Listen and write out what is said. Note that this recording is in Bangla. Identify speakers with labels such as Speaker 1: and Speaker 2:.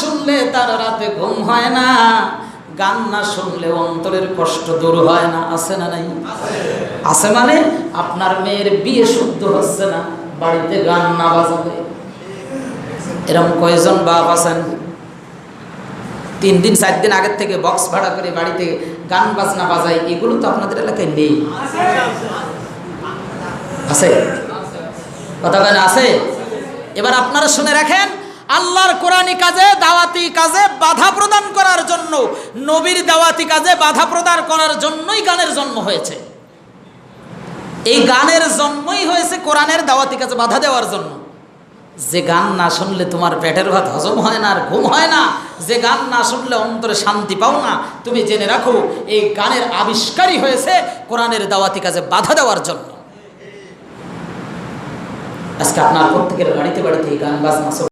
Speaker 1: শুনলে তার রাতে ঘুম হয় না, গান না শুনলে অন্তরের কষ্ট দূর হয় না। আছে না নাই? আছে মানে আপনার মেয়ের বিয়ে শুদ্ধ হচ্ছে না, বাড়িতে গান না বাজাবে। এরকম কয়জন বাপ আছেন 3 দিন 4 দিন আগের থেকে বক্স ভাড়া করে বাড়িতে গান বাজনা বাজায়? এগুলো তো আপনাদের এলাকায় নেই। আছে? কথা বলেন আছে? এবার আপনারা শুনে রাখেন, আল্লাহর কোরআনী কাজে, দাওয়াতি কাজে বাধা প্রদান করার জন্য, নবীর দাওয়াতি কাজে বাধা প্রদান করার জন্যই গানের জন্ম হয়েছে। এই গানের জন্মই হয়েছে কোরআনের দাওয়াতি কাজে বাধা দেওয়ার জন্য। যে গান না শুনলে তোমার পেটের ভাত হজম হয় না আর ঘুম হয় না, যে গান না শুনলে অন্তরে শান্তি পাও না, তুমি জেনে রাখো এই গানের আবিষ্কারই হয়েছে কোরআনের দাওয়াতি কাজে বাধা দেওয়ার জন্য। আজকে আপনার প্রত্যেকের বাড়িতে বাড়িতে এই গান বাজনা